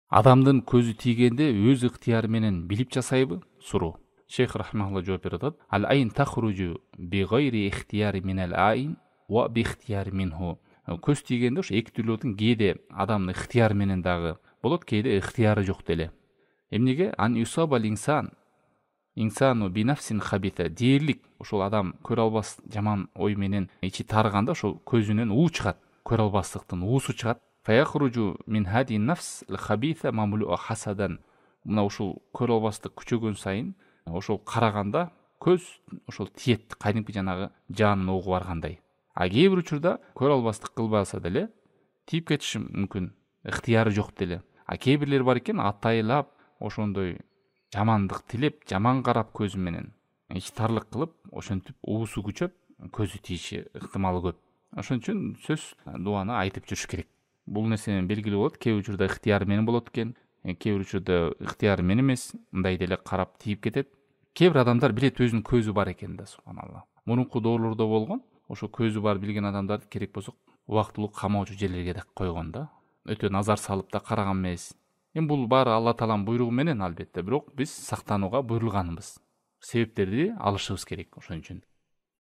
Адамдын көзү тийгенде өз ыктыяры менен билип жасайбы? Суроо. Шейх рахмаулла жооп берип атат. Ал айн тахруджу би гайри ихтияри минал айн ва би ихтияри минху. Көз тийгенде ошо эки түрлүүтүн кээде адамдын ыктыяры менен дагы болот, кээде ыктыяры жок деле. Эмнеге? Ан юсабал инсану би нафсин хабита. Дээрлик ошол адам көрө албас жаман ой менен ичи тарыганда ошол көзүнөн уу чыгат, көрө албастыктын уусу чыгат. Фаяхруджу мин хади нафс хабита мамлуа хасадан. Мына ушул көрө албастык күчөгөн сайын ошол караганда көз ошол тиет, кайдимки жанагы жанын оогу баргандай. А кээ бир учурда көрө албастык кылбаса деле тийип кетиши мүмкүн, ыктыяры жок деле. А кээ бирлер бар экен, атайлап ошондой жамандык тилеп, жаман карап көзү менен ичтарлык кылып, ошентип уусу күчөп көзү тийиши ыктымалы көп. Ошон үчүн сөз дуаны айтып жүрүш керек. Бул нерсенен белгилүү болот, кээ бир учурда ыктыяры менен болот экен, кээ бир учурда ыктыяры менен эмес, мындай деле карап тийип кетет. Кээ бир адамдар билет өзүнүн көзү бар экен да, субханалла. Мурунку доорлордо болгон, ошо көзү бар билген адамдарды керек болсо убактылуу камоочу жерлерге да койгон да. Өтө назар салып да караган эмес. Бул баары Алла Тааланын буйругу менен албетте, бирок биз сактанууга буйрулганбыз. Себептерди алышыбыз керек ошон үчүн.